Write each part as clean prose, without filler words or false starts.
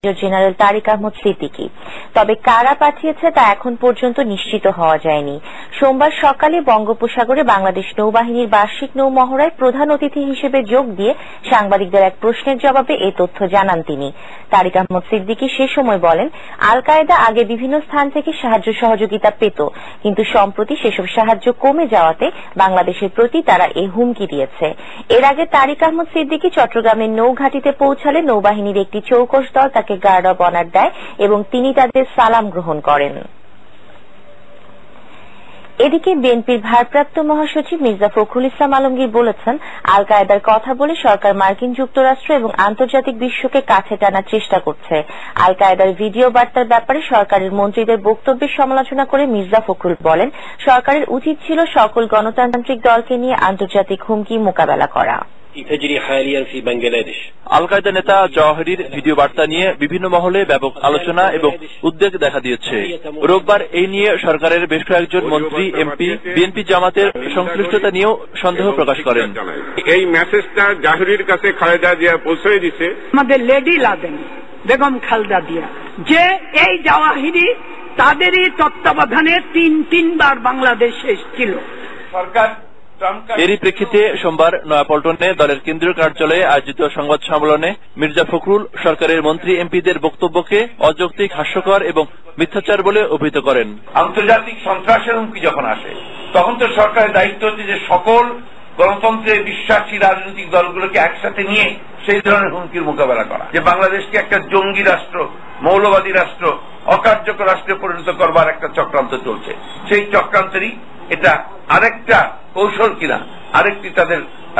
General তারিক আহমদ সিদ্দিকী। তবে কারা পাঠিয়েছে তা এখন পর্যন্ত নিশ্চিত হওয়া যায়নি। সোমবার সকালে বঙ্গোপসাগরে বাংলাদেশ নৌবাহিনীর বার্ষিক নৌমহড়ায় প্রধান অতিথি হিসেবে যোগ দিয়ে সাংবাদিকদের এক প্রশ্নের জবাবে এ তথ্য জানান তিনি। তারিক আহমদ সিদ্দিকী সে সময় বলেন, আল কায়েদা আগে বিভিন্ন স্থান থেকে সাহায্য সহযোগিতা পেত, কিন্তু সম্প্রতি সেসব সাহায্য কমে যাওয়াতে বাংলাদেশের প্রতি তারা এ হুমকি দিয়েছে। এর আগে তারিক আহমদ সিদ্দিকী চট্টগ্রামের নৌঘাটিতে পৌঁছালে নৌবাহিনীর একটি চৌকস দল তাকে গার্ড অব অনার দেয় এবং তিনি তাদের সালাম গ্রহণ করেন। এদিকে বিএনপির ভারপ্রাপ্ত মহাসচিব মির্জা ফখরুল ইসলাম আলমগীর বলেছেন, আল কায়েদার কথা বলে সরকার মার্কিন যুক্তরাষ্ট্র এবং আন্তর্জাতিক বিশ্বকে কাছে টানার চেষ্টা করছে। আল কায়েদার ভিডিও বার্তার ব্যাপারে সরকারের মন্ত্রীদের বক্তব্যের সমালোচনা করে মির্জা ফখরুল বলেন, সরকারের উচিত ছিল সকল গণতান্ত্রিক দলকে নিয়ে আন্তর্জাতিক হুমকি মোকাবেলা করা। আল কায়েদা নেতা জাওয়াহিরির ভিডিও বার্তা নিয়ে বিভিন্ন মহলে ব্যাপক আলোচনা এবং উদ্বেগ দেখা দিয়েছে। রোববার এই নিয়ে সরকারের বেশ কয়েকজন মন্ত্রী, এমপি, বিএনপি জামাতের সংশ্লিষ্টতা নিয়েও সন্দেহ প্রকাশ করেন। এই মেসেজটা জাওয়াহিরির কাছে খালেদা জিয়া পৌঁছে দিয়েছে আমাদের লেডি লাদেন বেগম খালেদা জিয়া, যে এই জাওয়াহিরি তাদেরই তত্ত্বাবধানে তিনবার বাংলাদেশে এসেছিল। সরকার এরই প্রেক্ষিতে সোমবার নয়াপল্টনে দলের কেন্দ্রীয় কার্যালয়ে আয়োজিত সংবাদ সম্মেলনে মির্জা ফখরুল সরকারের মন্ত্রী, এমপিদের বক্তব্যকে অযৌক্তিক, হাস্যকর এবং মিথ্যাচার বলে অভিহিত করেন। আন্তর্জাতিক সন্ত্রাসের হুমকি যখন আসে তখন তো সরকারের দায়িত্ব হচ্ছে যে সকল গণতন্ত্রে বিশ্বাসী রাজনৈতিক দলগুলোকে একসাথে নিয়ে সেই ধরনের হুমকির মোকাবেলা করা, যে বাংলাদেশকে একটা জঙ্গি রাষ্ট্র, মৌলবাদী রাষ্ট্র, অকার্যকর রাষ্ট্রে পরিণত করবার একটা চক্রান্ত চলছে। সেই চক্রান্তেরই এটা আরেকটা কৌশল কিনা, আরেকটি তাদের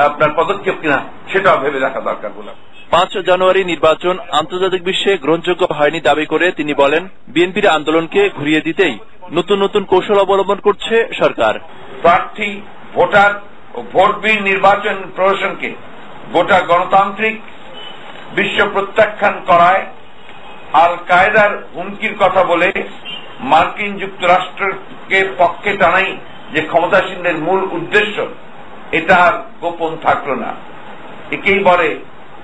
আপনার পদক্ষেপ কিনা, সেটাও ভেবে দেখা দরকার বলে। 5 জানুয়ারি নির্বাচন আন্তর্জাতিক বিশ্বে গ্রহণযোগ্য হয়নি দাবি করে তিনি বলেন, বিএনপির আন্দোলনকে ঘুরিয়ে দিতেই নতুন নতুন কৌশল অবলম্বন করছে সরকার। প্রার্থী, ভোটার ও ভোটবিহীন নির্বাচন প্রহসনকে গোটা গণতান্ত্রিক বিশ্ব প্রত্যাখ্যান করায় আল কায়েদার হুমকির কথা বলে মার্কিন যুক্তরাষ্ট্রকে পক্ষে টানাই যে ক্ষমতাসীনদের মূল উদ্দেশ্য, এটা আর গোপন থাকলো না। একেই বলে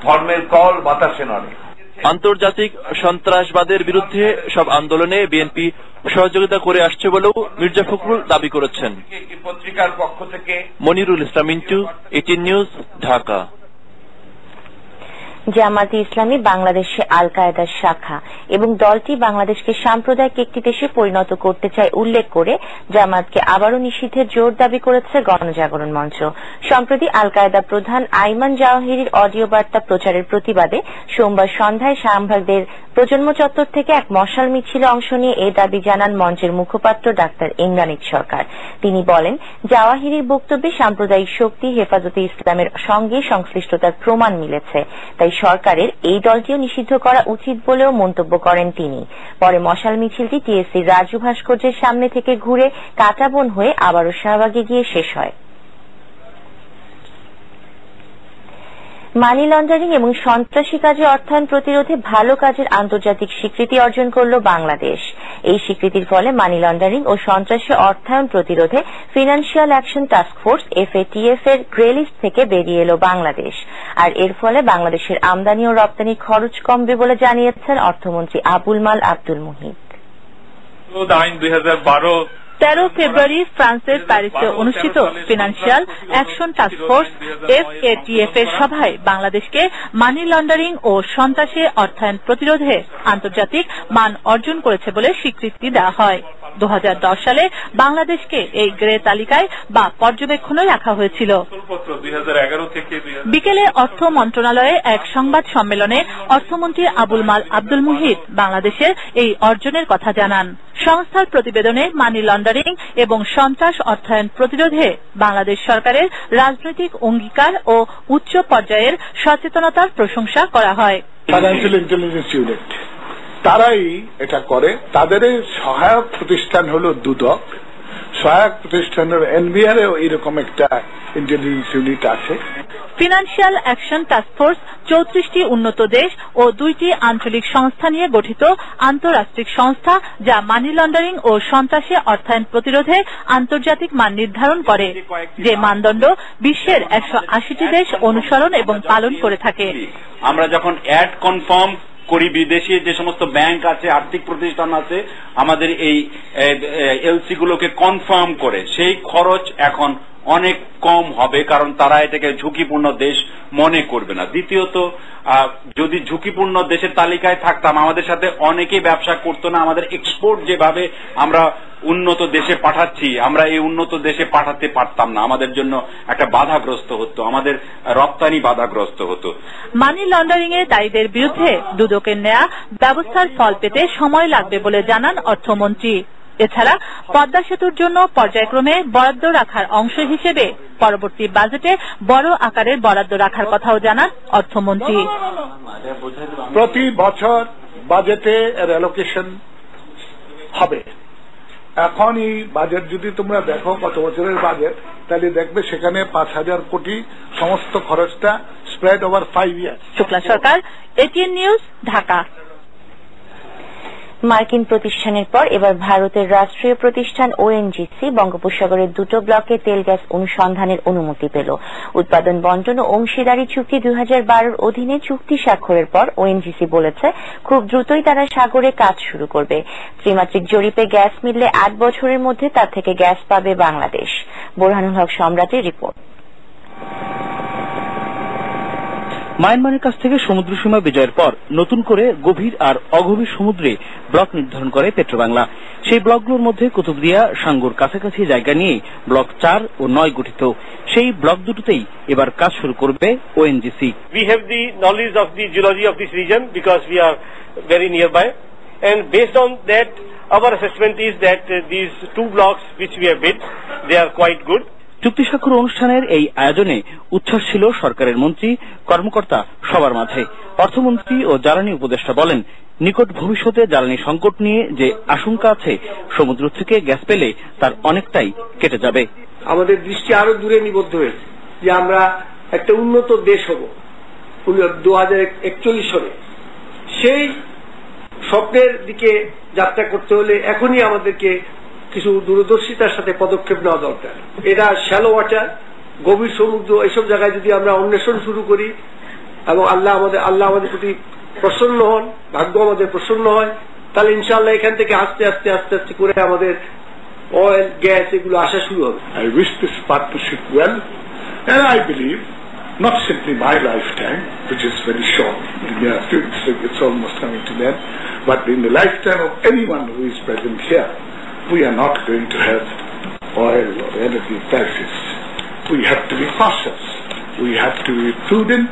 ধর্মের কল বাতাসে নড়ে। আন্তর্জাতিক সন্ত্রাসবাদের বিরুদ্ধে সব আন্দোলনে বিএনপি সহযোগিতা করে আসছে বলেও মির্জা ফখরুল দাবি করেছেন। পত্রিকার পক্ষ থেকে মনিরুল ইসলাম মিন্টু, 18 নিউজ, ঢাকা। জামায়াতে ইসলামী বাংলাদেশে আল কায়েদার শাখা এবং দলটি বাংলাদেশকে সাম্প্রদায়িক একটি দেশে পরিণত করতে চায় উল্লেখ করে জামায়াতকে আবারও নিষিদ্ধের জোর দাবি করেছে গণজাগরণ মঞ্চ। সম্প্রতি আল কায়েদা প্রধান আইমান জাওয়াহিরির অডিও বার্তা প্রচারের প্রতিবাদে সোমবার সন্ধ্যায় শাহবাগের প্রজন্ম চত্বর থেকে এক মশাল মিছিলে অংশ নিয়ে এ দাবি জানান মঞ্চের মুখপাত্র ডাক্তার ইমরানিক সরকার। তিনি বলেন, জাওয়াহিরির বক্তব্যে সাম্প্রদায়িক শক্তি হেফাজতে ইসলামের সঙ্গে সংশ্লিষ্টতার প্রমাণ মিলেছে, তাই সরকারের এই দলটিও নিষিদ্ধ করা উচিত বলেও মন্তব্য করেন তিনি। পরে মশাল মিছিলটি টিএসসির রাজু ভাস্কর্যের সামনে থেকে ঘুরে কাঁটাবন হয়ে আবারও শাহবাগে গিয়ে শেষ হয়। মানি লন্ডারিং এবং সন্ত্রাসী কাজে অর্থায়ন প্রতিরোধে ভালো কাজের আন্তর্জাতিক স্বীকৃতি অর্জন করল বাংলাদেশ। এই স্বীকৃতির ফলে মানি লন্ডারিং ও সন্ত্রাসী অর্থায়ন প্রতিরোধে financial action task force FATF এর গ্রে লিস্ট থেকে বেরিয়ে এল বাংলাদেশ। আর এর ফলে বাংলাদেশের আমদানি ও রপ্তানি খরচ কমবে বলে জানিয়েছেন অর্থমন্ত্রী আবুল মাল আব্দুল মুহিত। 13 ফেব্রুয়ারি ফ্রান্সের প্যারিসে অনুষ্ঠিত financial action task force FATF এর সভায় বাংলাদেশকে মানি লন্ডারিং ও সন্ত্রাসী অর্থায়ন প্রতিরোধে আন্তর্জাতিক মান অর্জন করেছে বলে স্বীকৃতি দেওয়া হয়। 2010 সালে বাংলাদেশকে এই গ্রে তালিকায় বা পর্যবেক্ষণে রাখা হয়েছিল। বিকেলে অর্থ মন্ত্রণালয়ে এক সংবাদ সম্মেলনে অর্থমন্ত্রী আবুল মাল আব্দুল মুহিত বাংলাদেশের এই অর্জনের কথা জানান। সংস্থার প্রতিবেদনে মানি লন্ডারিং এবং সন্ত্রাস অর্থায়ন প্রতিরোধে বাংলাদেশ সরকারের রাজনৈতিক অঙ্গীকার ও উচ্চ পর্যায়ের সচেতনতার প্রশংসা করা হয়। ফাইন্যান্সিয়াল ইন্টেলিজেন্স ইউনিট তারাই এটা করে। তাদের সহায়ক প্রতিষ্ঠান হলো দুদক, সহায়ক প্রতিষ্ঠান হল NBR এও এরকম একটা ইন্টেলিজেন্স ইউনিট আছে। ফিনান্সিয়াল অ্যাকশন টাস্ক ফোর্স 34টি উন্নত দেশ ও 2টি আঞ্চলিক সংস্থা নিয়ে গঠিত আন্তঃরাষ্ট্রিক সংস্থা, যা মানি লন্ডারিং ও সন্ত্রাসী অর্থায়ন প্রতিরোধে আন্তর্জাতিক মান নির্ধারণ করে, যে মানদণ্ড বিশ্বের 180টি দেশ অনুসরণ এবং পালন করে থাকে। আমরা যখন অ্যাড কনফার্ম করি। বিদেশি যে সমস্ত ব্যাংক আছে, আর্থিক প্রতিষ্ঠান আছে, আমাদের এই এলসি গুলোকে কনফার্ম করে সেই খরচ এখন অনেক কম হবে, কারণ তারা এটাকে ঝুঁকিপূর্ণ দেশ মনে করবে না। দ্বিতীয়ত, যদি ঝুঁকিপূর্ণ দেশের তালিকায় থাকতাম, আমাদের সাথে অনেকেই ব্যবসা করতো না। আমাদের এক্সপোর্ট যেভাবে আমরা উন্নত দেশে পাঠাচ্ছি, আমরা এই উন্নত দেশে পাঠাতে পারতাম না। আমাদের জন্য একটা বাধাগ্রস্ত হতো, আমাদের রপ্তানি বাধাগ্রস্ত হতো। মানি লন্ডারিং এ দায়ীদের বিরুদ্ধে দুদকের নেয়া ব্যবস্থার ফল পেতে সময় লাগবে বলে জানান অর্থমন্ত্রী। এছাড়া পদ্মা সেতুর জন্য পর্যায়ক্রমে বরাদ্দ রাখার অংশ হিসেবে পরবর্তী বাজেটে বড় আকারের বরাদ্দ রাখার কথাও জানান অর্থমন্ত্রী। প্রতি বছর বাজেটে এর অ্যালোকেশন হবে। এখন এই বাজেট যদি তোমরা দেখো কত বছরের বাজেট, তাহলে দেখবে সেখানে 5,000 কোটি সমস্ত খরচটা স্প্রেড ওভার 5 ইয়ার্স। শুক্লা সরকার, এটিএন নিউজ, ঢাকা। মার্কিন প্রতিষ্ঠানের পর এবার ভারতের রাষ্ট্রীয় প্রতিষ্ঠান ওএনজিসি বঙ্গোপসাগরের দুটো ব্লকে তেল গ্যাস অনুসন্ধানের অনুমতি পেল। উৎপাদন বন্টন ও অংশীদারি চুক্তি 2012 অধীনে চুক্তি স্বাক্ষরের পর ওএনজিসি বলেছে খুব দ্রুতই তারা সাগরে কাজ শুরু করবে। ত্রিমাত্রিক জরিপে গ্যাস মিললে 8 বছরের মধ্যে তার থেকে গ্যাস পাবে বাংলাদেশ। বোরহানুল হক সম্রাটের রিপোর্ট। মায়ানমারের কাছ থেকে সমুদ্র সীমা বিজয়ের পর নতুন করে গভীর আর অগভীর সমুদ্রে ব্লক নির্ধারণ করে পেট্রোবাংলা। সেই ব্লকগুলোর মধ্যে কুতুবদিয়া, সাঙ্গুর কাছাকাছি জায়গা নিয়ে ব্লক 4 ও 9 গঠিত। সেই ব্লক দুটোতেই এবার কাজ শুরু করবে ONGC. We have the knowledge of the geology of this region because we are very nearby, and based on that our assessment is that these two blocks which we have bid, they are quite good. চুক্তি স্বাক্ষর অনুষ্ঠানের এই আয়োজনে উচ্ছ্বাস ছিল সরকারের মন্ত্রী, কর্মকর্তা সবার মাঝে। অর্থমন্ত্রী ও জ্বালানি উপদেষ্টা বলেন, নিকট ভবিষ্যতে জ্বালানি সংকট নিয়ে যে আশঙ্কা আছে, সমুদ্র থেকে গ্যাস পেলে তার অনেকটাই কেটে যাবে। আমাদের দৃষ্টি আরো দূরে নিবদ্ধ হয়েছে যে আমরা একটা উন্নত দেশ হব 2041 সালে। সেই স্বপ্নের দিকে যাত্রা করতে হলে এখনই আমাদেরকে কিছু দূরদর্শিতার সাথে পদক্ষেপ নেওয়া দরকার। এটা শ্যালো ওয়াটার, গভীর সমুদ্র, এসব জায়গায় যদি আমরা অন্বেষণ শুরু করি এবং আল্লাহ আমাদের প্রতি প্রসন্ন হন, ভাগ্য আমাদের প্রসন্ন হয়, তাহলে ইনশাআল্লাহ এখান থেকে আস্তে আস্তে আস্তে আস্তে করে আমাদের অয়েল, গ্যাস এগুলো আসা শুরু হবে। I wish this partnership well, and I believe not simply my lifetime, which is very short, it's almost coming to that, but in the lifetime of anyone who is present here, we are not going to have oil or energy crisis. We have to be cautious. We have to be prudent.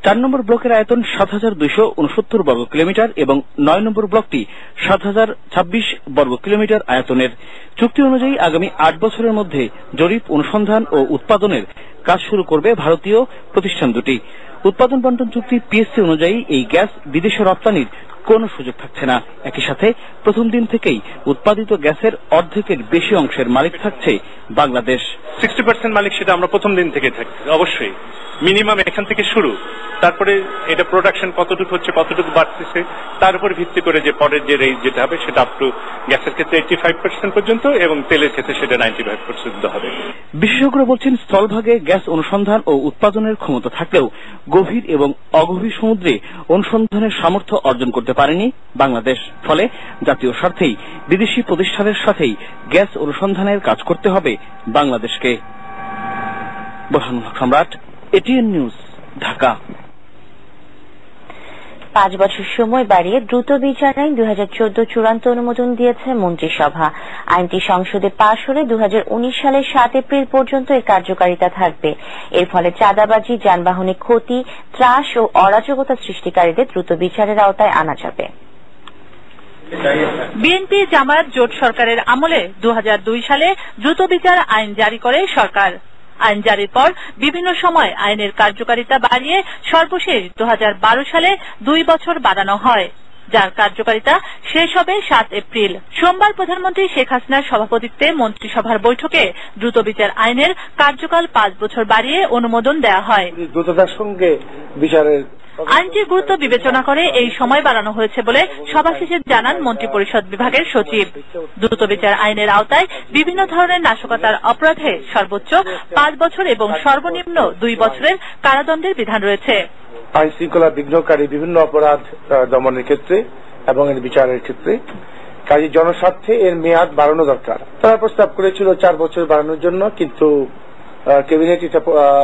4 নম্বর ব্লকের আয়তন 7,269 বর্গ kilometre এবং 9 নম্বর ব্লকটি 7,026 বর্গ kilometre আয়তনের। চুক্তি অনুযায়ী আগামী 8 বছরের মধ্যে জরিপ, অনুসন্ধান ও উৎপাদনের কাজ শুরু করবে ভারতীয় প্রতিষ্ঠান দুটি। উৎপাদন বন্টন চুক্তি পিএসসি অনুযায়ী এই গ্যাস বিদেশে রপ্তানির কোন সুযোগ থাকছে না। একই সাথে প্রথম দিন থেকেই উৎপাদিত গ্যাসের অর্ধেকের বেশি অংশের মালিক থাকছে বাংলাদেশ। 60% মালিক সেটা আমরা প্রথম দিন থেকে থাকি। অবশ্যই মিনিমাম এখান থেকে শুরু, তারপরে এটা প্রোডাকশন কতটুকু হচ্ছে, কতটুকু বাড়তেছে, তার উপর ভিত্তি করে যে পরের যে রেঞ্জ যেটা হবে সেটা আপ টু গ্যাসের ক্ষেত্রে 85% পর্যন্ত এবং তেলের ক্ষেত্রে সেটা 95% হবে। বিশেষজ্ঞরা বলছেন, স্থলভাগে গ্যাস অনুসন্ধান ও উৎপাদনের ক্ষমতা থাকলেও গভীর এবং অগভীর সমুদ্রে অনুসন্ধানের সামর্থ্য অর্জন করতে পারেনি বাংলাদেশ। ফলে জাতীয় স্বার্থেই বিদেশি প্রতিষ্ঠানের সাথেই গ্যাস অনুসন্ধানের কাজ করতে হবে বাংলাদেশকে। বোরহানুল হক সম্রাট, এটিএন নিউজ, ঢাকা। 5 বছর সময় বাড়িয়ে দ্রুত বিচার আইন 2014 চূড়ান্ত অনুমোদন দিয়েছে মন্ত্রিসভা। আইনটি সংসদে পাশ হলে 2019 সালের 7 এপ্রিল পর্যন্ত এর কার্যকারিতা থাকবে। এর ফলে চাঁদাবাজি, যানবাহনে ক্ষতি, ত্রাস ও অরাজকতা সৃষ্টিকারীদের দ্রুত বিচারের আওতায় আনা যাবে। বিএনপি জামায়াত জোট সরকারের আমলে 2002 সালে দ্রুত বিচার আইন জারি করে সরকার। আইন জারির পর বিভিন্ন সময় আইনের কার্যকারিতা বাড়িয়ে সর্বশেষ 2012 সালে 2 বছর বাড়ানো হয়, যার কার্যকারিতা শেষ হবে 7 এপ্রিল। সোমবার প্রধানমন্ত্রী শেখ হাসিনার সভাপতিত্বে মন্ত্রিসভার বৈঠকে দ্রুত বিচার আইনের কার্যকাল 5 বছর বাড়িয়ে অনুমোদন দেওয়া হয়। দ্রুততার সঙ্গে বিচারের আইনটির গুরুত্ব বিবেচনা করে এই সময় বাড়ানো হয়েছে বলে সভা শেষে জানান মন্ত্রিপরিষদ বিভাগের সচিব। দ্রুত বিচার আইনের আওতায় বিভিন্ন ধরনের নাশকতার অপরাধে সর্বোচ্চ 5 বছর এবং সর্বনিম্ন 2 বছরের কারাদণ্ডের বিধান রয়েছে। আইন শৃঙ্খলা বিঘ্নকারী বিভিন্ন অপরাধ দমনের ক্ষেত্রে এবং এর বিচারের ক্ষেত্রে। কাজে জনস্বার্থে এর মেয়াদ বাড়ানো দরকার। তারা প্রস্তাব করেছিল 4 বছর বাড়ানোর জন্য, কিন্তু ক্যাবিনেট এটা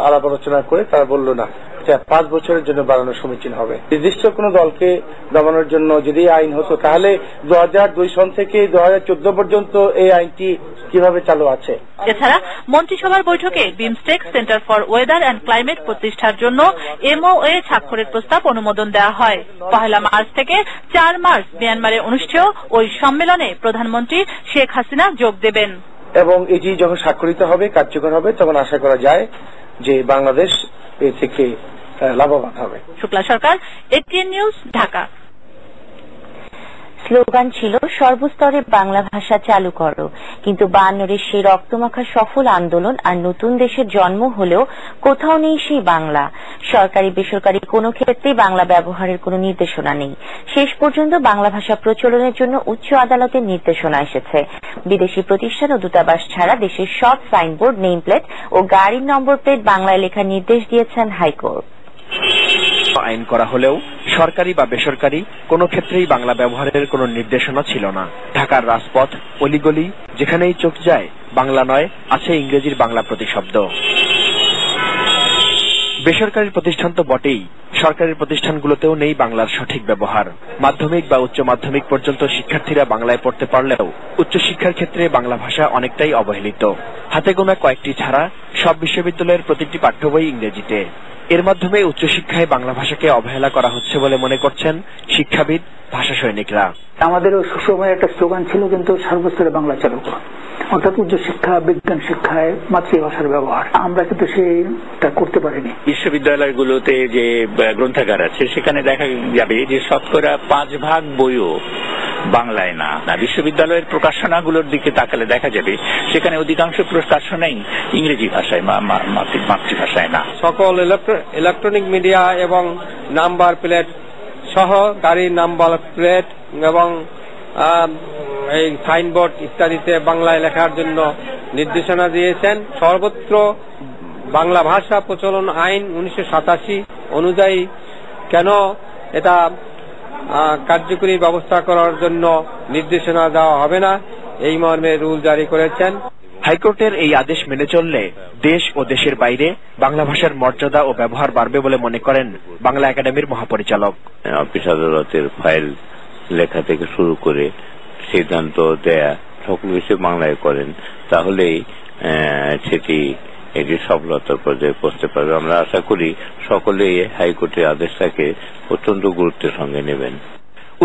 আলাপ আলোচনা করে তারা বলল না, এটা 5 বছরের জন্য বাড়ানো সমীচীন হবে। নির্দিষ্ট কোন দলকে দমানোর জন্য যদি আইন হতো, তাহলে 2002 সন থেকে 2014 পর্যন্ত এই আইনটি কিভাবে চালু আছে। এছাড়া মন্ত্রিসভার বৈঠকে BIMSTEC centre for weather and climate প্রতিষ্ঠার জন্য এমওএ স্বাক্ষরের প্রস্তাব অনুমোদন দেওয়া হয়। 1 মার্চ থেকে 4 মার্চ মিয়ানমারে অনুষ্ঠেয় ওই সম্মেলনে প্রধানমন্ত্রী শেখ হাসিনা যোগ দেবেন এবং এটি যখন স্বাক্ষরিত হবে, কার্যকর হবে, তখন আশা করা যায় যে বাংলাদেশ এ থেকে লাভবান হবে। শুক্লা সরকার, এটিএন নিউজ, ঢাকা। স্লোগান ছিল সর্বস্তরে বাংলা ভাষা চালু করো, কিন্তু 52 সেই রক্তমাখা সফল আন্দোলন আর নতুন দেশের জন্ম হলেও কোথাও নেই সেই বাংলা। সরকারি বেসরকারি কোনো ক্ষেত্রেই বাংলা ব্যবহারের কোনো নির্দেশনা নেই। শেষ পর্যন্ত বাংলা ভাষা প্রচলনের জন্য উচ্চ আদালতের নির্দেশনা এসেছে। বিদেশি প্রতিষ্ঠান ও দূতাবাস ছাড়া দেশের সব সাইনবোর্ড, নেম প্লেট ও গাড়ির নম্বর প্লেট বাংলায় লেখার নির্দেশ দিয়েছেন হাইকোর্ট। আইন করা হলেও সরকারি বা বেসরকারি কোনো ক্ষেত্রেই বাংলা ব্যবহারের কোনো নির্দেশনা ছিল না। ঢাকার রাজপথ, অলিগলি, যেখানেই চোখ যায় বাংলা নয়, আছে ইংরেজির বাংলা প্রতিশব্দ। বেসরকারি প্রতিষ্ঠান তো বটেই, সরকারি প্রতিষ্ঠানগুলোতেও নেই বাংলার সঠিক ব্যবহার। মাধ্যমিক বা উচ্চ মাধ্যমিক পর্যন্ত শিক্ষার্থীরা বাংলায় পড়তে পারলেও উচ্চশিক্ষার ক্ষেত্রে বাংলা ভাষা অনেকটাই অবহেলিত। হাতে গোনা কয়েকটি ছাড়া সব বিশ্ববিদ্যালয়ের প্রতিটি পাঠ্য বই ইংরেজিতে। এর মাধ্যমে উচ্চশিক্ষায় বাংলা ভাষাকে অবহেলা করা হচ্ছে বলে মনে করছেন শিক্ষাবিদ, ভাষা সৈনিকরা। আমাদেরও সুসময়ের একটা স্লোগান ছিল কিন্তু সর্বস্তরে বাংলা চালু করো, অর্থাৎ উচ্চশিক্ষা, বিজ্ঞান শিক্ষায় মাতৃভাষার ব্যবহার। আমরা কিন্তু সেটা করতে পারিনি। বিশ্ববিদ্যালয়গুলোতে যে গ্রন্থাগার আছে সেখানে দেখা যাবে যে শতকরা 5 ভাগ বইও বাংলায় না। বিশ্ববিদ্যালয়ের প্রকাশনাগুলোর দিকে তাকালে দেখা যাবে সেখানে অধিকাংশ প্রকাশনাই ইংরেজি ভাষায়, মাতৃভাষায় না। সকল ইলেকট্রনিক মিডিয়া এবং নাম্বার প্লেট সহ গাড়ির নাম্বার প্লেট এবং এই সাইনবোর্ড ইত্যাদিতে বাংলায় লেখার জন্য নির্দেশনা দিয়েছেন। সর্বত্র বাংলা ভাষা প্রচলন আইন 1987 অনুযায়ী কেন এটা কার্যকরী ব্যবস্থা করার জন্য নির্দেশনা দেওয়া হবে না, এই মর্মে রুল জারি করেছেন। হাইকোর্টের এই আদেশ মেনে চললে দেশ ও দেশের বাইরে বাংলা ভাষার মর্যাদা ও ব্যবহার বাড়বে বলে মনে করেন বাংলা একাডেমির মহাপরিচালক। অফিস আদালতের ফাইল লেখা থেকে শুরু করে সিদ্ধান্ত দেয়া সকল কিছু বাংলায় করেন, তাহলেই এটি সফলতার পর্যায়ে পৌঁছতে পারবে। আমরা আশা করি সকলেই হাইকোর্টের আদেশটাকে অত্যন্ত গুরুত্বের সঙ্গে নেবেন।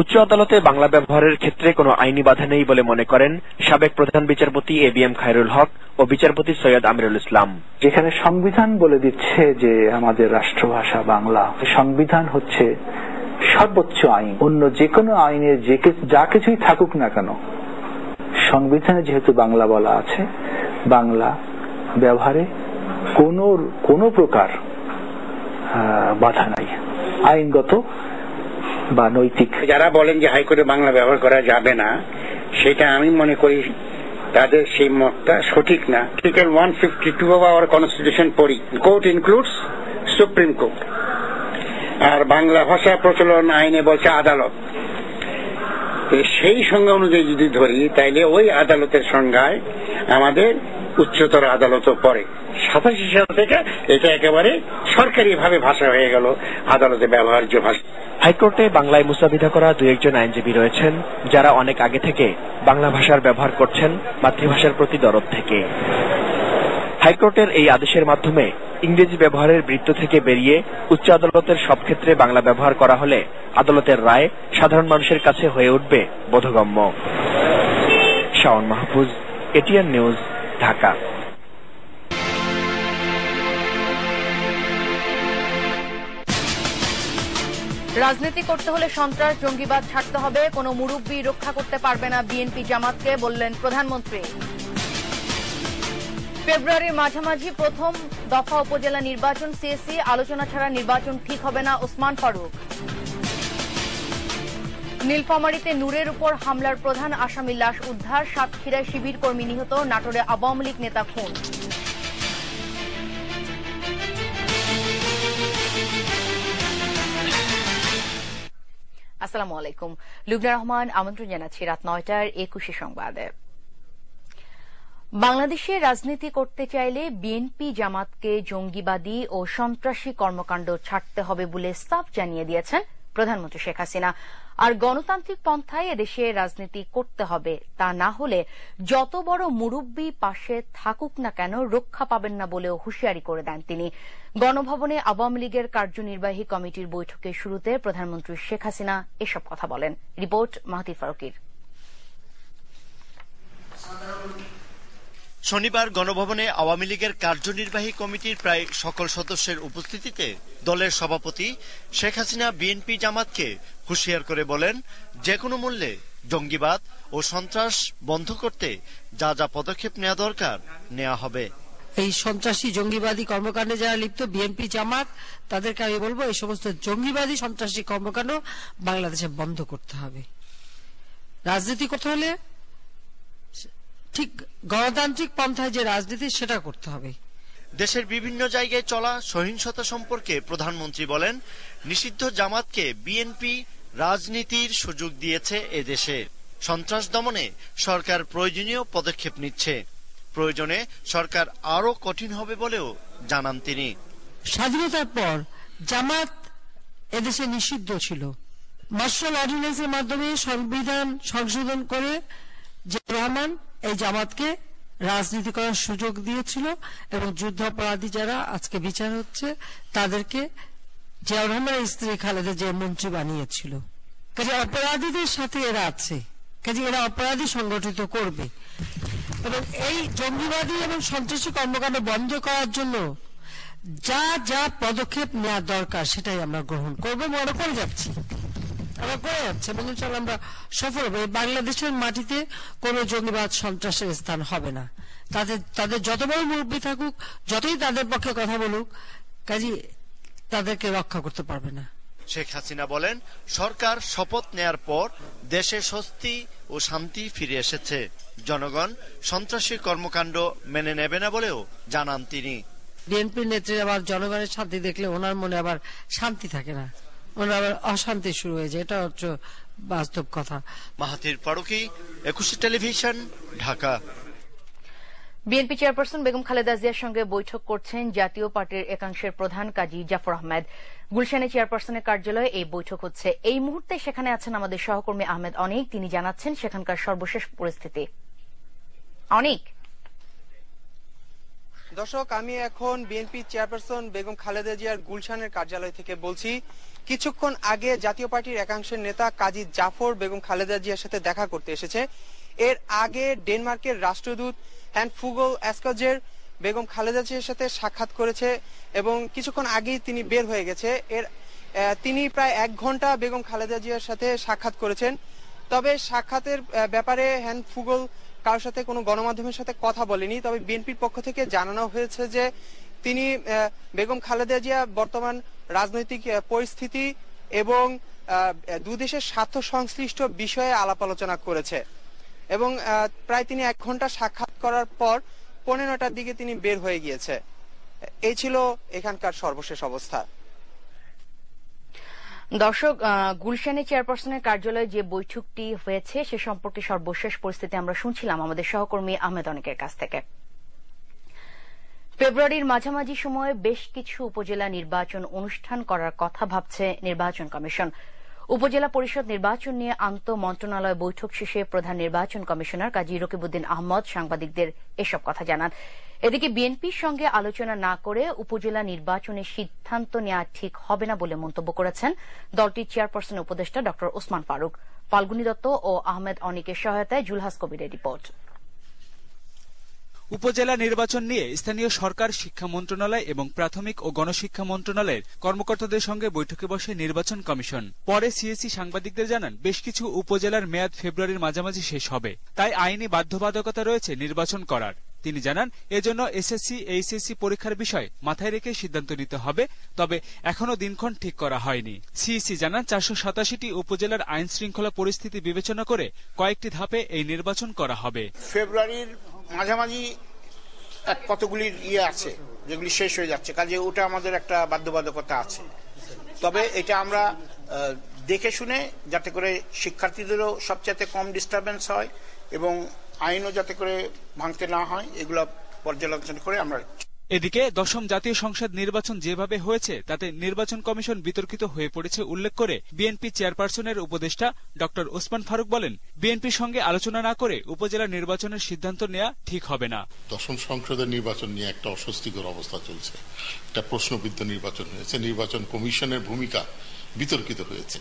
উচ্চ আদালতে বাংলা ব্যবহারের ক্ষেত্রে কোনো আইনি বাধা নেই বলে মনে করেন সাবেক প্রধান বিচারপতি ABM খায়রুল হক ও বিচারপতি সৈয়দ আমিরুল ইসলাম। যেখানে সংবিধান বলে দিচ্ছে যে আমাদের রাষ্ট্রভাষা বাংলা, সংবিধান হচ্ছে সর্বোচ্চ আইন। অন্য যে কোনো আইনের যা কিছুই থাকুক না কেন, সংবিধানে যেহেতু বাংলা বলা আছে, বাংলা ব্যবহারে কোনো প্রকার বাধা নাই, আইনগত বা নৈতিক। যারা বলেন যে হাইকোর্টে বাংলা ব্যবহার করা যাবে না, সেটা আমি মনে করি তাদের সেই মতটা সঠিক না। আর্টিকেল 152 অফ আওয়ার কনস্টিটিউশন পড়ি, কোর্ট ইনক্লুডস সুপ্রিম কোর্ট। আর বাংলা ভাষা প্রচলন আইনে বলছে আদালত। সেই সংজ্ঞা অনুযায়ী যদি ধরি, তাইলে ওই আদালতের সংজ্ঞায় আমাদের উচ্চতর আদালতও পড়ে। 87 সাল থেকে এটা একেবারে সরকারিভাবে ভাষা হয়ে গেল, আদালতে ব্যবহার্য ভাষা। হাইকোর্টে বাংলায় মুসাবিদা করা 2-1 আইনজীবী রয়েছেন যারা অনেক আগে থেকে বাংলা ভাষার ব্যবহার করছেন মাতৃভাষার প্রতি দরদ থেকে। হাইকোর্টের এই আদেশের মাধ্যমে ইংরেজি ব্যবহারের বৃত্ত থেকে বেরিয়ে উচ্চ আদালতের সব ক্ষেত্রে বাংলা ব্যবহার করা হলে আদালতের রায় সাধারণ মানুষের কাছে হয়ে উঠবে বোধগম্য। Shaon Mahfuz, ATN news, Dhaka. রাজনীতি করতে হলে সন্ত্রাস, জঙ্গিবাদ ছাড়তে হবে। কোনো মুরব্বি রক্ষা করতে পারবে না বিএনপি জামাতকে, বললেন প্রধানমন্ত্রী। ফেব্রুয়ারির মাঝামাঝি প্রথম দফা উপজেলা নির্বাচন, সিএসসি আলোচনা ছাড়া নির্বাচন ঠিক হবে না, ওসমান ফারুক। নীলফামারীতে নূরের উপর হামলার প্রধান আসামি লাশ উদ্ধার, সাতক্ষীরায় শিবির কর্মী নিহত, নাটোরে আওয়ামী লীগ নেতা খুন। আসসালামু আলাইকুম। লুবনা রহমান আমন্ত্রণ জানাচ্ছি রাত 9টার 21 সংবাদে। বাংলাদেশে রাজনীতি করতে চাইলে বিএনপি জামাতকে জঙ্গিবাদী ও সন্ত্রাসী কর্মকাণ্ড ছাড়তে হবে বলে সাফ জানিয়ে দিয়েছেন প্রধানমন্ত্রী শেখ হাসিনা। আর গণতান্ত্রিক পন্থায় এদেশে রাজনীতি করতে হবে, তা না হলে যত বড় মুরব্বি পাশে থাকুক না কেন রক্ষা পাবেন না বলেও হুঁশিয়ারি করে দেন তিনি। গণভবনে আওয়ামী লীগের কার্যনির্বাহী কমিটির বৈঠকের শুরুতে প্রধানমন্ত্রী শেখ হাসিনা এসব কথা বলেন। রিপোর্ট মাহতির ফারুকির। শনিবার গণভবনে আওয়ামী লীগের কার্যনির্বাহী কমিটির প্রায় সকল সদস্যের উপস্থিতিতে দলের সভাপতি শেখ হাসিনা বিএনপি জামাতকে হুঁশিয়ার করে বলেন, যে কোনো মূল্যে জঙ্গিবাদ ও সন্ত্রাস বন্ধ করতে যা যা পদক্ষেপ নেওয়া দরকার নেওয়া হবে। এই সন্ত্রাসী জঙ্গিবাদী কর্মকাণ্ডে যারা লিপ্ত বিএনপি জামাত, তাদেরকে আমি বলবো এই সমস্ত জঙ্গিবাদী সন্ত্রাসী কর্মকাণ্ড বাংলাদেশে বন্ধ করতে হবে। রাজনীতি করতে হলে ঠিক গণতান্ত্রিক পন্থায় যে রাজনীতি সেটা করতে হবে। দেশের বিভিন্ন জায়গায় চলা সহিংসতা সম্পর্কে প্রধানমন্ত্রী বলেন, নিষিদ্ধ জামাতকে বিএনপি রাজনীতির সুযোগ দিয়েছে এদেশে। সন্ত্রাস দমনে সরকার প্রয়োজনীয় পদক্ষেপ নিচ্ছে, প্রয়োজনে সরকার আরো কঠিন হবে বলেও জানান তিনি। স্বাধীনতার পর জামাত এদেশে নিষিদ্ধ ছিল। মার্শাল অর্ডিন্যান্সের মাধ্যমে সংবিধান সংশোধন করে জিয়াউর রহমান এই জামাতকে রাজনীতি করার সুযোগ দিয়েছিল এবং যুদ্ধাপরাধী যারা আজকে বিচার হচ্ছে তাদেরকে জিয়াউর রহমানের স্ত্রী খালেদা জিয়া মন্ত্রী বানিয়েছিল। কাজে অপরাধীদের সাথে এরা আছে, কাজে এরা অপরাধী সংগঠিত করবে এবং এই জঙ্গিবাদী এবং সন্ত্রাসী কর্মকাণ্ড বন্ধ করার জন্য যা যা পদক্ষেপ নেওয়া দরকার সেটাই আমরা গ্রহণ করবো, মনে করে যাচ্ছি, আমরা করে যাচ্ছি এবং ইনশাআল্লাহ আমরা সফল হবো। বাংলাদেশের মাটিতে কোনো জঙ্গিবাদ সন্ত্রাসের স্থান হবে না। তাদের যত বড় মুরব্বী থাকুক, যতই তাদের পক্ষে কথা বলুক, কাজী তাদেরকে রক্ষা করতে পারবে না। শেখ হাসিনা বলেন, সরকার শপথ নেয়ার পর দেশে স্বস্তি ও শান্তি ফিরে এসেছে। জনগণ সন্ত্রাসী কর্মকাণ্ড মেনে নেবে না বলেও জানান তিনি। বিএনপির নেত্রী আবার জনগণের শান্তি দেখলে ওনার মনে আবার শান্তি থাকে না, ওনার আবার অশান্তি শুরু হয়ে যায়, এটা হচ্ছে বাস্তব কথা। Mahathir Faruki, 21 television, Dhaka. BNP chairperson Begum Khaleda জিয়ার সঙ্গে বৈঠক করছেন জাতীয় পার্টির একাংশের প্রধান কাজী জাফর আহমেদ। গুলশানে চেয়ারপারসনের কার্যালয়ে এই বৈঠক হচ্ছে। এই মুহূর্তে সেখানে আছেন আমাদের সহকর্মী আহমেদ অনিক, তিনি জানাচ্ছেন সেখানকার সর্বশেষ পরিস্থিতি। অনিক। দর্শক, আমি এখন বিএনপি চেয়ারপারসন বেগম খালেদা জিয়ার গুলশানের কার্যালয় থেকে বলছি। কিছুক্ষণ আগে জাতীয় পার্টির একাংশের নেতা কাজী জাফর বেগম খালেদা জিয়ার সাথে দেখা করতে এসেছে। এর আগে ডেনমার্কের রাষ্ট্রদূত হ্যান্ড ফুগল অ্যাস্কাজের বেগম খালেদা জিয়ার সাথে সাক্ষাৎ করেছে এবং কিছুক্ষণ আগেই তিনি বের হয়ে গেছে। তিনি প্রায় 1 ঘন্টা বেগম খালেদা জিয়ার সাথে সাক্ষাৎ করেছেন। তবে সাক্ষাতের ব্যাপারে হ্যান্ড ফুগল কারোর সাথে কোনো গণমাধ্যমের সাথে কথা বলেনি। তবে বিএনপির পক্ষ থেকে জানানো হয়েছে যে তিনি বেগম খালেদা জিয়া বর্তমান রাজনৈতিক পরিস্থিতি এবং দুই দেশের স্বার্থ সংশ্লিষ্ট বিষয়ে আলাপ আলোচনা করেছে এবং প্রায় তিনি 1 ঘন্টা সাক্ষাৎ করার পর 9:15টার দিকে তিনি বের হয়ে গিয়েছে। এই ছিল এখানকার সর্বশেষ অবস্থা। দর্শক, গুলশানে চেয়ারপারসনের কার্যালয়ে যে বৈঠকটি হয়েছে সে সম্পর্কে সর্বশেষ পরিস্থিতি আমরা শুনছিলাম আমাদের সহকর্মী আহমেদ অনিকের কাছ থেকে। ফেব্রুয়ারির মাঝামাঝি সময়ে বেশ কিছু উপজেলা নির্বাচন অনুষ্ঠান করার কথা ভাবছে নির্বাচন কমিশন। উপজেলা পরিষদ নির্বাচন নিয়ে আন্তঃমন্ত্রণালয় বৈঠক শেষে প্রধান নির্বাচন কমিশনার কাজী রকিবউদ্দিন আহমদ সাংবাদিকদের এসব কথা জানান। এদিকে বিএনপির সঙ্গে আলোচনা না করে উপজেলা নির্বাচনের সিদ্ধান্ত নেওয়া ঠিক হবে না বলে মন্তব্য করেছেন দলটির চেয়ারপারসনের উপদেষ্টা ড ওসমান ফারুক। ফাল্গুনী দত্ত ও আহমেদ অনিকের সহায়তায় জুলহাস কবিরের রিপোর্ট। উপজেলা নির্বাচন নিয়ে স্থানীয় সরকার, শিক্ষা মন্ত্রণালয় এবং প্রাথমিক ও গণশিক্ষা মন্ত্রণালয়ের কর্মকর্তাদের সঙ্গে বৈঠকে বসে নির্বাচন কমিশন। পরে সিএসি সাংবাদিকদের জানান, বেশ কিছু উপজেলার মেয়াদ ফেব্রুয়ারির মাঝামাঝি শেষ হবে, তাই আইনি বাধ্যবাধকতা রয়েছে নির্বাচন করার। তিনি জানান, এজন্য এসএসসি, এইচএসসি পরীক্ষার বিষয় মাথায় রেখে সিদ্ধান্ত নিতে হবে, তবে এখনো দিনক্ষণ ঠিক করা হয়নি। সিইসি জানান, 487টি উপজেলার আইন শৃঙ্খলা পরিস্থিতি বিবেচনা করে কয়েকটি ধাপে এই নির্বাচন করা হবে। ফেব্রুয়ারির মাঝামাঝি কতগুলি আছে যেগুলি শেষ হয়ে যাচ্ছে, কাজে ওটা আমাদের একটা বাধ্যবাধকতা আছে। তবে এটা আমরা দেখে শুনে যাতে করে শিক্ষার্থীদেরও সবচেয়ে কম ডিস্টারবেন্স হয় এবং আইনও যাতে করে ভাঙতে না হয়, এগুলো পর্যালোচনা করে আমরা। এদিকে দশম জাতীয় সংসদ নির্বাচন যেভাবে হয়েছে তাতে নির্বাচন কমিশন বিতর্কিত হয়ে পড়েছে উল্লেখ করে বিএনপি চেয়ারপারসনের উপদেষ্টা ডক্টর ওসমান ফারুক বলেন, বিএনপির সঙ্গে আলোচনা না করে উপজেলা নির্বাচনের সিদ্ধান্ত নেওয়া ঠিক হবে না। দশম সংসদের নির্বাচন নিয়ে একটা অস্বস্তিকর অবস্থা চলছে, একটা প্রশ্নবিদ্ধ নির্বাচন হয়েছে, নির্বাচন কমিশনের ভূমিকা বিতর্কিত হয়েছে।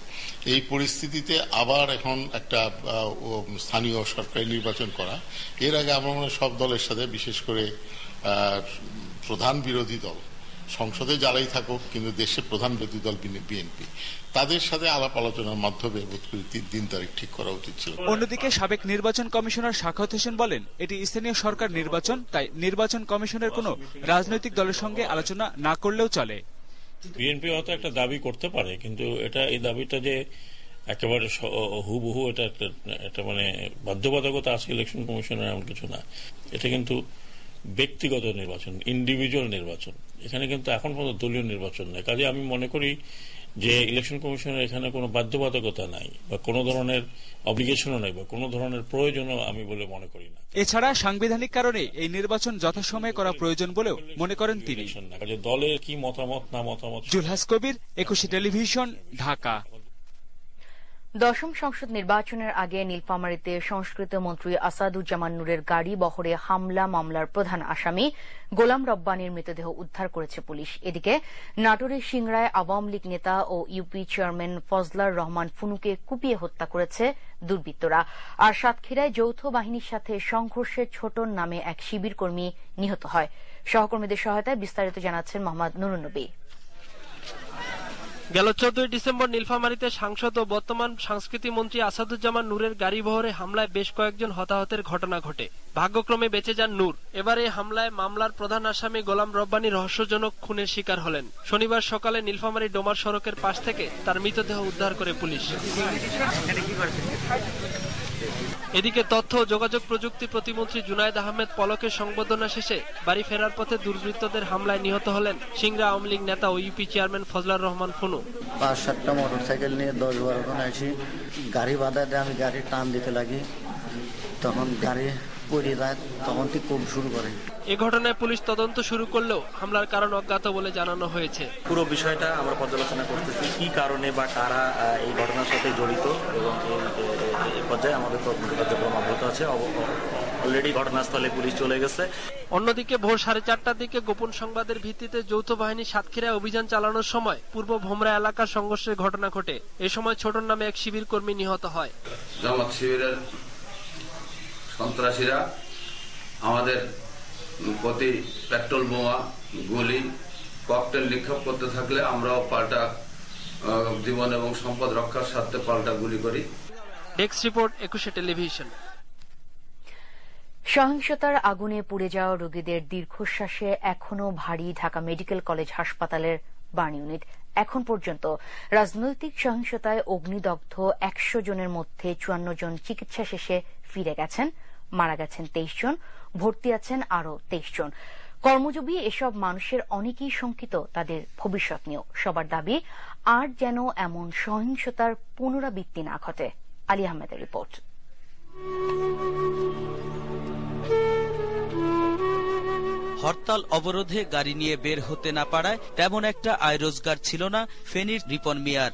এই পরিস্থিতিতে আবার এখন একটা স্থানীয় সরকারি নির্বাচন করা, এর আগে আমরা মনে সব দলের সাথে, বিশেষ করে প্রধান বিরোধী দল সংসদে যারাই থাকুক, কিন্তু দেশের প্রধান বিরোধী দল বিএনপি, তাদের সাথে আলাপ আলোচনার মাধ্যমে বোধ করি দিন তারিখ ঠিক করা উচিত ছিল। অন্যদিকে সাবেক নির্বাচন কমিশনার সাখাওয়াত হোসেন বলেন, এটি স্থানীয় সরকার নির্বাচন, তাই নির্বাচন কমিশনের কোনো রাজনৈতিক দলের সঙ্গে আলোচনা না করলেও চলে। বিএনপি হয়তো একটা দাবি করতে পারে, কিন্তু এই দাবিটা যে একেবারে হুবহু এটা মানে বাধ্যবাধকতা আছে ইলেকশন কমিশনের এমন কিছু না। এটা কিন্তু ব্যক্তিগত নির্বাচন, ইন্ডিভিজুয়াল নির্বাচন। এখানে কিন্তু এখন পর্যন্ত দলীয় নির্বাচন নেই। কাজে আমি মনে করি যে ইলেকশন কমিশনের এখানে কোনো বাধ্যবাধকতা নাই বা কোনো ধরনের অব্লিগেশনও নাই বা কোনো ধরনের প্রয়োজনও আমি বলে মনে করি না। এছাড়া সাংবিধানিক কারণে এই নির্বাচন যথাসময়ে করা প্রয়োজন বলেও মনে করেন তিনি। দলের কি মতামত না মতামত। জুলহাস কবির, 21 টেলিভিশন, ঢাকা। দশম সংসদ নির্বাচনের আগে নীলফামারীতে সংস্কৃত মন্ত্রী আসাদুজ্জামান নূরের গাড়ি বহরে হামলা মামলার প্রধান আসামি গোলাম রব্বানীর মৃতদেহ উদ্ধার করেছে পুলিশ। এদিকে নাটোরের সিংড়ায় আওয়ামী লীগ নেতা ও ইউপি চেয়ারম্যান ফজলার রহমান ফুনুকে কুপিয়ে হত্যা করেছে দুর্বৃত্তরা। আর সাতক্ষীরায় যৌথ বাহিনীর সাথে সংঘর্ষে ছোটন নামে এক শিবির কর্মী নিহত হয়। সহকর্মীদের সহায়তায় বিস্তারিত জানাচ্ছেন মোহাম্মদ নুরুন নবী। গেল 14 ডিসেম্বর নীলফামারীতে সাংসদ ও বর্তমান সংস্কৃতি মন্ত্রী আসাদুজ্জামান নূরের গাড়ি বহরে হামলায় বেশ কয়েকজন হতাহতের ঘটনা ঘটে। ভাগ্যক্রমে বেঁচে যান নূর। এবার এই হামলায় মামলার প্রধান আসামি গোলাম রব্বানী রহস্যজনক খুনের শিকার হলেন। শনিবার সকালে নীলফামারী ডোমার সড়কের পাশ থেকে তার মৃতদেহ উদ্ধার করে পুলিশ। এদিকে তথ্য ও যোগাযোগ প্রযুক্তি প্রতিমন্ত্রী জুনায়েদ আহমেদ পলকের সংবর্ধনা শেষে বাড়ি ফেরার পথে দুর্বৃত্তদের হামলায় নিহত হলেন সিংড়া আওয়ামী লীগ নেতা ও ইউপি চেয়ারম্যান ফজলার রহমান ফুনু। 5-7টা মোটরসাইকেল নিয়ে 10-12 জন আসি, গাড়ি বাধা দেয়, আমি গাড়ির টান দিতে লাগি, তখন গাড়ি পড়ে যায়, তখন থেকে খুব শুরু করে। এ ঘটনায় পুলিশ তদন্ত শুরু করলেও হামলার কারণ অজ্ঞাত বলে জানানো হয়েছে। পুরো বিষয়টা আমরা পর্যালোচনা করতেছি, কি কারণে বা কারা এই ঘটনার সাথে জড়িত, এবং এই পর্যায়ে আমাদের তদন্ত কার্যক্রম অব্যাহত আছে। অলরেডি ঘটনাস্থলে পুলিশ চলে গেছে। অন্যদিকে ভোর 4:30টার দিকে গোপন সংবাদের ভিত্তিতে যৌথ বাহিনী সাতক্ষীরায় অভিযান চালানোর সময় পূর্ব ভোমরা এলাকার সংঘর্ষের ঘটনা ঘটে। এ সময় ছোটন নামে এক শিবির কর্মী নিহত হয়। জামাত শিবিরের সন্ত্রাসীরা আমাদের প্রতি পেট্রোল বোমা, গুলি, ককটেল নিক্ষেপ করতে থাকলে আমরাও পাল্টা জীবন এবং সম্পদ রক্ষার স্বার্থে পাল্টা গুলি করি। Desk report, 21 television. সহিংসতার আগুনে পুড়ে যাওয়া রোগীদের দীর্ঘশ্বাসে এখনও ভারী ঢাকা মেডিকেল কলেজ হাসপাতালের বার্ন ইউনিট। এখন পর্যন্ত রাজনৈতিক সহিংসতায় অগ্নিদগ্ধ 100 জনের মধ্যে 54 জন চিকিৎসা শেষে ফিরে গেছেন, মারা গেছেন 23 জন, ভর্তি আছেন আরও 23 জন। কর্মজীবী এসব মানুষের অনেকেই শঙ্কিত তাদের ভবিষ্যৎ নিয়েও। সবার দাবি আর যেন এমন সহিংসতার পুনরাবৃত্তি না ঘটে। আলী আহমেদের রিপোর্ট। হরতাল অবরোধে গাড়ি নিয়ে বের হতে না পারায় তেমন একটা আয় রোজগার ছিল না ফেনীর রিপন মিয়ার।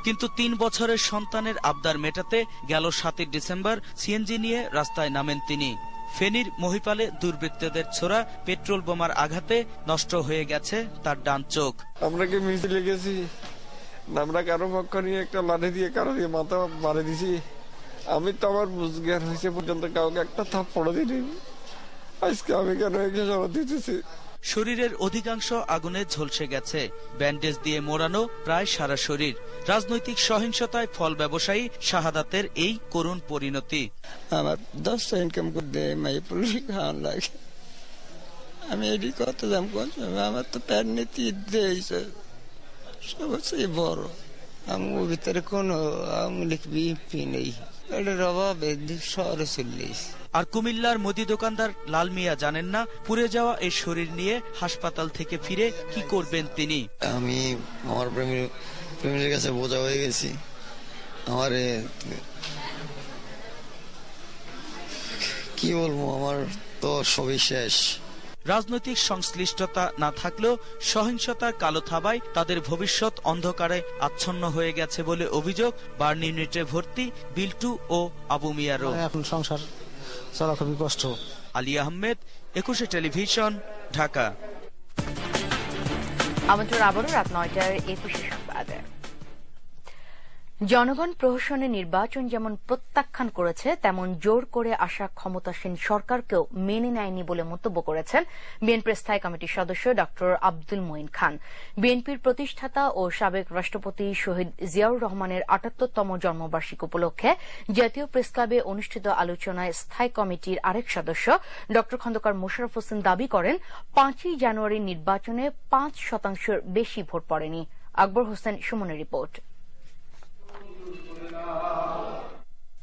কিন্তু 3 বছরের সন্তানের আবদার মেটাতে গেল 7 ডিসেম্বর সিএনজি নিয়ে রাস্তায় নামেন তিনি। ফেনীর মহিপালে দুর্বৃত্তদের ছোড়া পেট্রোল বোমার আঘাতে নষ্ট হয়ে গেছে তার ডান চোখ। আমরা কি মিছিলে গেছি, আমরা কারো পক্ষ নিয়ে একটা লাঠি দিয়ে কারো দিয়ে মাথা মারে দিছি। আমি তো আমার বুঝজ্ঞান হয়েছে পর্যন্ত কাউকে একটা থাপ্পড় দিইনি। আজকে আমি কেন এগিয়ে দিতেছি। শরীরের অধিকাংশ আগুনে ঝলসে গেছে, ব্যান্ডেজ দিয়ে মোড়ানো প্রায় সারা শরীর। রাজনৈতিক সহিংসতায় ফল ব্যবসায়ী শাহাদাতের এই করুণ পরিণতি। আমার 10 ইনকাম করতে মাই পুলিশ খাওয়ান লাগে, আমি এটি কত দাম করছি। আমার তো প্যান্ট নীতি দিয়েছে সবচেয়ে বড়। আমার ভিতরে কোন আওয়ামী লীগ বিএনপি নেই, এটার অভাবে শহরে চলে। আর কুমিল্লার মুদি দোকানদার লাল মিয়া জানেন না পুড়ে যাওয়া এই শরীর নিয়ে হাসপাতাল থেকে ফিরে কি করবেন তিনি। আমি আমার প্রেমের কাছে বোঝা হয়ে গেছি, আমার কি বলবো, আমার তো সবই শেষ। রাজনৈতিক সংশ্লিষ্টতা না থাকলেও সহিংসতার কালো থাবায় তাদের ভবিষ্যৎ অন্ধকারে আচ্ছন্ন হয়ে গেছে বলে অভিযোগ বার্ন ইউনিটে ভর্তি বিল্টু ও আবু মিয়ারও। এখন সংসার চলা খুবই কষ্ট। আলী আহমেদ, 21 টেলিভিশন, ঢাকা। আমন্ত্রণ আবারও রাত 9টার 21 সংবাদে। জনগণ প্রহসনে নির্বাচন যেমন প্রত্যাখ্যান করেছে তেমন জোর করে আসা ক্ষমতাসীন সরকারকেও মেনে নেয়নি বলে মন্তব্য করেছেন বিএনপির স্থায়ী কমিটির সদস্য ড আব্দুল মঈন খান। বিএনপির প্রতিষ্ঠাতা ও সাবেক রাষ্ট্রপতি শহীদ জিয়াউর রহমানের ৭৮তম জন্মবার্ষিকী উপলক্ষে জাতীয় প্রেসক্লাবে অনুষ্ঠিত আলোচনায় স্থায়ী কমিটির আরেক সদস্য ড খন্দকার মোশাররফ হোসেন দাবি করেন ৫ই জানুয়ারির নির্বাচনে ৫% বেশি ভোট পড়েনি। আকবর হোসেন সুমনের রিপোর্ট।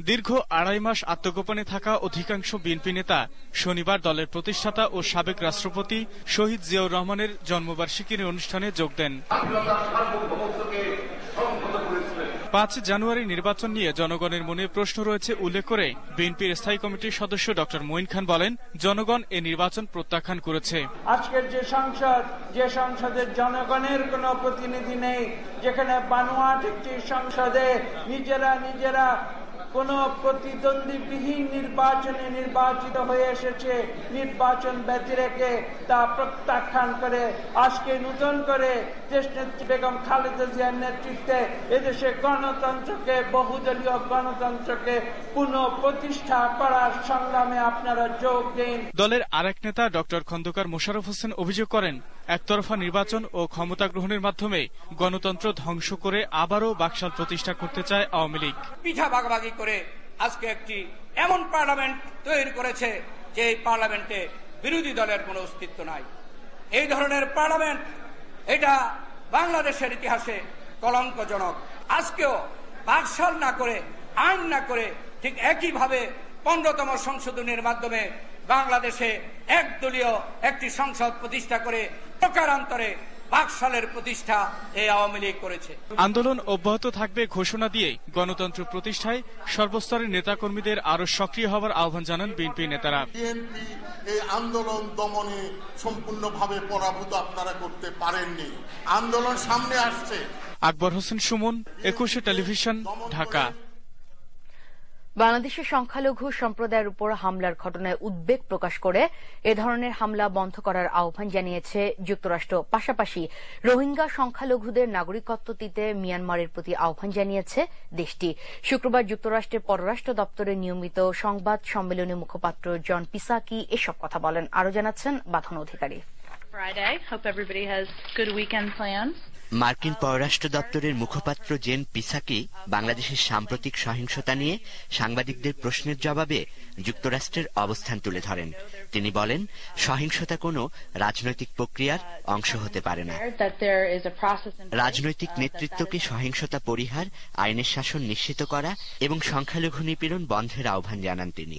দীর্ঘ ২.৫ মাস আত্মগোপনে থাকা অধিকাংশ বিএনপি নেতা শনিবার দলের প্রতিষ্ঠাতা ও সাবেক রাষ্ট্রপতি শহীদ জিয়াউর রহমানের জন্মবার্ষিকীর অনুষ্ঠানে যোগ দেন। ৫ জানুয়ারি নির্বাচন নিয়ে জনগণের মনে প্রশ্ন রয়েছে উল্লেখ করে বিএনপির স্থায়ী কমিটির সদস্য ড মঈন খান বলেন, জনগণ এ নির্বাচন প্রত্যাখ্যান করেছে। আজকের যে সংসদের জনগণের কোনো প্রতিনিধি নেই, যেখানে বানোয়াট একটি সংসদে নিজেরা কোন প্রতিদ্বন্দ্বীবিহীন নির্বাচনে নির্বাচিত হয়ে এসেছে, নির্বাচন ব্যতি রেখে তা প্রত্যাখ্যান করে আজকে নতুন করে দেশনেত্রী বেগম খালেদা জিয়ার নেতৃত্বে এদেশে গণতন্ত্রকে, বহুদলীয় গণতন্ত্রকে পুনঃ প্রতিষ্ঠা করার সংগ্রামে আপনারা যোগ দিন। দলের আরেক নেতা ড খন্দকার মোশাররফ হোসেন অভিযোগ করেন, একতরফা নির্বাচন ও ক্ষমতা গ্রহণের মাধ্যমে গণতন্ত্র ধ্বংস করে আবারও বাকশাল প্রতিষ্ঠা করতে চায় আওয়ামী লীগ। পিঠা ভাগাভাগি করে আজকে একটি এমন পার্লামেন্ট তৈরি করেছে যে এই পার্লামেন্টে বিরোধী দলের কোনো অস্তিত্ব নাই। এই ধরনের পার্লামেন্ট, এটা বাংলাদেশের ইতিহাসে কলঙ্কজনক। আজকেও বাকশাল না করে, আইন না করে, ঠিক একইভাবে 15তম সংশোধনের মাধ্যমে বাংলাদেশে একদলীয় একটি সংসদ প্রতিষ্ঠা করে প্রকারান্তরে বাকশালের প্রতিষ্ঠা এই আওয়ামী লীগ করেছে। আন্দোলন অব্যাহত থাকবে ঘোষণা দিয়ে গণতন্ত্র প্রতিষ্ঠায় সর্বস্তরের নেতাকর্মীদের আরো সক্রিয় হওয়ার আহ্বান জানান বিএনপি নেতারা। বিএনপি এই আন্দোলন দমনে সম্পূর্ণভাবে পরাভূত আপনারা করতে পারেননি। আন্দোলন সামনে আসছে। আকবর হোসেন সুমন, 21 টেলিভিশন, ঢাকা। বাংলাদেশের সংখ্যালঘু সম্প্রদায়ের উপর হামলার ঘটনায় উদ্বেগ প্রকাশ করে এ ধরনের হামলা বন্ধ করার আহ্বান জানিয়েছে যুক্তরাষ্ট্র। পাশাপাশি রোহিঙ্গা সংখ্যালঘুদের নাগরিকত্ব দিতে মিয়ানমারের প্রতি আহ্বান জানিয়েছে দেশটি। শুক্রবার যুক্তরাষ্ট্রের পররাষ্ট্র দপ্তরের নিয়মিত সংবাদ সম্মেলনে মুখপাত্র জন পিসাকি এসব কথা বলেন। আরও জানাচ্ছেন বাঁধন অধিকারী। মার্কিন পররাষ্ট্র দপ্তরের মুখপাত্র জেন পিসাকি বাংলাদেশের সাম্প্রতিক সহিংসতা নিয়ে সাংবাদিকদের প্রশ্নের জবাবে যুক্তরাষ্ট্রের অবস্থান তুলে ধরেন। তিনি বলেন, সহিংসতা কোনো রাজনৈতিক প্রক্রিয়ার অংশ হতে পারে না। রাজনৈতিক নেতৃত্বকে সহিংসতা পরিহার, আইনের শাসন নিশ্চিত করা এবং সংখ্যালঘু নিপীড়ন বন্ধের আহ্বান জানান তিনি।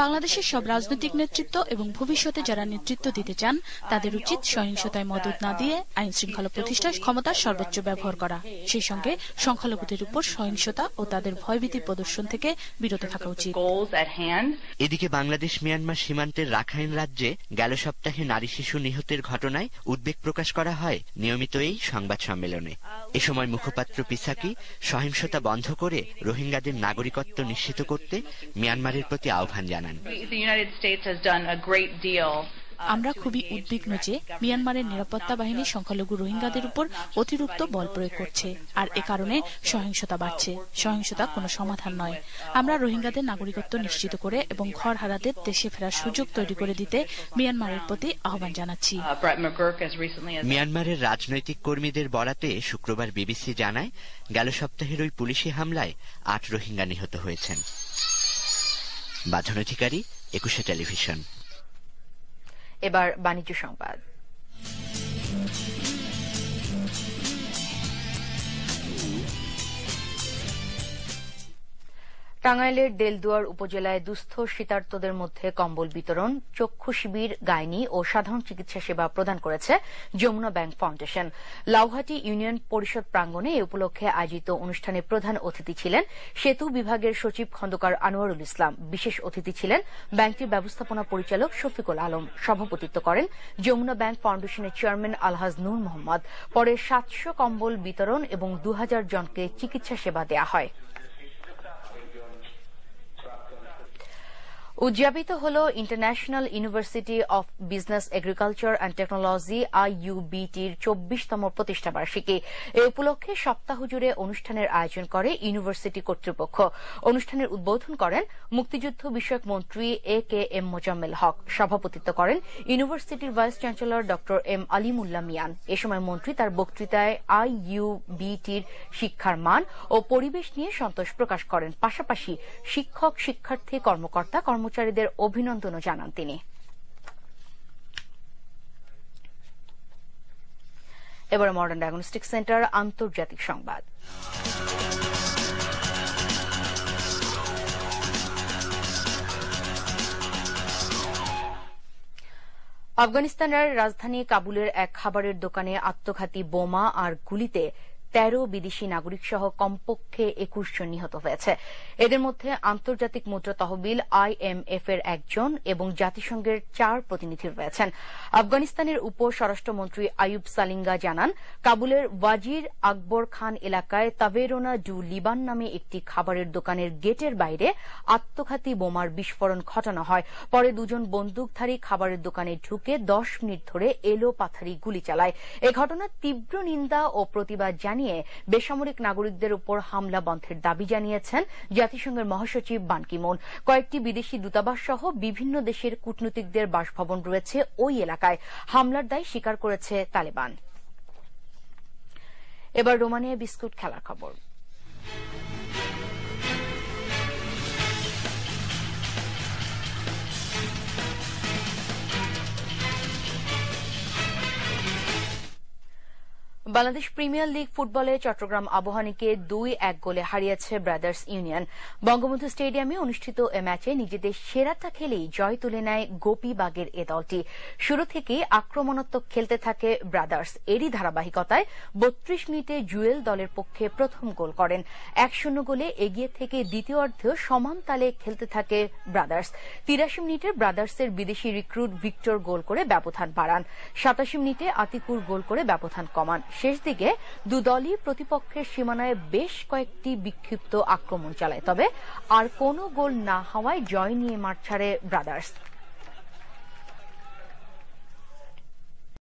বাংলাদেশের সব রাজনৈতিক নেতৃত্ব এবং ভবিষ্যতে যারা নেতৃত্ব দিতে চান তাদের উচিত সহিংসতায় মদত না দিয়ে আইন শৃঙ্খলা প্রতিষ্ঠায় ক্ষমতার সর্বোচ্চ ব্যবহার করা, সেই সঙ্গে সংখ্যালঘুদের উপর সহিংসতা ও তাদের ভয়ভীতি প্রদর্শন থেকে বিরত থাকা উচিত। এদিকে বাংলাদেশ মিয়ানমার সীমান্তের রাখাইন রাজ্যে গেল সপ্তাহে নারী শিশু নিহতের ঘটনায় উদ্বেগ প্রকাশ করা হয় নিয়মিত এই সংবাদ সম্মেলনে। এ সময় মুখপাত্র পিসাকি সহিংসতা বন্ধ করে রোহিঙ্গাদের নাগরিকত্ব নিশ্চিত করতে মিয়ানমারের প্রতি আহ্বান জানান। আমরা খুবই উদ্বিগ্ন যে মিয়ানমারের নিরাপত্তা বাহিনী সংখ্যালঘু রোহিঙ্গাদের উপর অতিরিক্ত বল প্রয়োগ করছে, আর এ কারণে সহিংসতা বাড়ছে। সহিংসতা কোনো সমাধান নয়। আমরা রোহিঙ্গাদের নাগরিকত্ব নিশ্চিত করে এবং ঘর হারাদের দেশে ফেরার সুযোগ তৈরি করে দিতে মিয়ানমারের প্রতি আহ্বান জানাচ্ছি। মিয়ানমারের রাজনৈতিক কর্মীদের বরাতে শুক্রবার বিবিসি জানায়, গেল সপ্তাহের ওই পুলিশি হামলায় ৮ রোহিঙ্গা নিহত হয়েছেন। বাঁধন অধিকারী, 21 টেলিভিশন। এবার বাণিজ্য সংবাদ। টাঙ্গাইলের দেলদুয়ার উপজেলায় দুস্থ শীতার্তদের মধ্যে কম্বল বিতরণ, চক্ষু শিবির, গাইনি ও সাধারণ চিকিৎসা সেবা প্রদান করেছে Jamuna bank foundation. Lauhati union পরিষদ প্রাঙ্গণে এ উপলক্ষে আয়োজিত অনুষ্ঠানে প্রধান অতিথি ছিলেন সেতু বিভাগের সচিব খন্দকার আনোয়ারুল ইসলাম। বিশেষ অতিথি ছিলেন ব্যাংকটির ব্যবস্থাপনা পরিচালক শফিকুল আলম। সভাপতিত্ব করেন যমুনা ব্যাংক ফাউন্ডেশনের চেয়ারম্যান আলহাজ নূর মোহাম্মদ। পরে 700 কম্বল বিতরণ এবং 2000 জনকে চিকিৎসা সেবা দেওয়া হয়। উদযাপিত হল International University of Business Agriculture and Technology IUBTর 24তম প্রতিষ্ঠাবার্ষিকী। এ উপলক্ষে সপ্তাহ জুড়ে অনুষ্ঠানের আয়োজন করে ইউনিভার্সিটি কর্তৃপক্ষ। অনুষ্ঠানের উদ্বোধন করেন মুক্তিযুদ্ধ বিষয়ক মন্ত্রী AKM মোজাম্মেল হক। সভাপতিত্ব করেন ইউনিভার্সিটির ভাইস চ্যান্সেলর ড M আলিমুল্লাহ মিয়ান। এ সময় মন্ত্রী তার বক্তৃতায় IUBTর শিক্ষার মান ও পরিবেশ নিয়ে সন্তোষ প্রকাশ করেন। পাশাপাশি শিক্ষক, শিক্ষার্থী, কর্মকর্তা, কর্মচারীদের অভিনন্দনও জানান তিনি। এবার মডার্ন ডায়াগনস্টিক সেন্টার আন্তর্জাতিক সংবাদ। আফগানিস্তানের রাজধানী কাবুলের এক খাবারের দোকানে আত্মঘাতী বোমা আর গুলিতে 13 বিদেশি নাগরিক সহ কমপক্ষে 21 জন নিহত হয়েছে। এদের মধ্যে আন্তর্জাতিক মুদ্রা তহবিল IMF এর একজন এবং জাতিসংঘের 4 প্রতিনিধি রয়েছেন। আফগানিস্তানের উপ স্বরাষ্ট্রমন্ত্রী আইয়ুব সালিঙ্গা জানান, কাবুলের ওয়াজির আকবর খান এলাকায় তাভেরোনা ডু লিবান নামে একটি খাবারের দোকানের গেটের বাইরে আত্মঘাতী বোমার বিস্ফোরণ ঘটানো হয়। পরে দুজন বন্দুকধারী খাবারের দোকানে ঢুকে 10 মিনিট ধরে এলোপাথারি গুলি চালায়। এ ঘটনার তীব্র নিন্দা ও প্রতিবাদ জানিয়ে বেসামরিক নাগরিকদের উপর হামলা বন্ধের দাবি জানিয়েছেন জাতিসংঘের মহাসচিব বান কি মুন। কয়েকটি বিদেশি দূতাবাস সহ বিভিন্ন দেশের কূটনীতিকদের বাসভবন রয়েছে ওই এলাকায়। হামলার দায় স্বীকার করেছে তালেবান। এবার রোমানিয়া বিস্কুট খেলার খবর। বাংলাদেশ প্রিমিয়ার লিগ ফুটবলে চট্টগ্রাম আবাহনীকে 2-1 গোলে হারিয়েছে ব্রাদার্স ইউনিয়ন। বঙ্গবন্ধু স্টেডিয়ামে অনুষ্ঠিত এ ম্যাচে নিজেদের সেরাটা খেলেই জয় তুলে নেয় গোপীবাগের এ দলটি। শুরু থেকেই আক্রমণাত্মক খেলতে থাকে ব্রাদার্স। এরই ধারাবাহিকতায় 32 মিনিটে জুয়েল দলের পক্ষে প্রথম গোল করেন। 1-0 গোলে এগিয়ে থেকে দ্বিতীয়ার্ধেও সমান তালে খেলতে থাকে ব্রাদার্স। 83 মিনিটে ব্রাদার্সের বিদেশি রিক্রুট ভিক্টর গোল করে ব্যবধান বাড়ান। 87 মিনিটে আতিকুর গোল করে ব্যবধান কমান। শেষ দিকে দুদলই প্রতিপক্ষের সীমানায় বেশ কয়েকটি বিক্ষিপ্ত আক্রমণ চালায়, তবে আর কোনো গোল না হওয়ায় জয় নিয়ে মাঠ ছাড়ে ব্রাদার্স।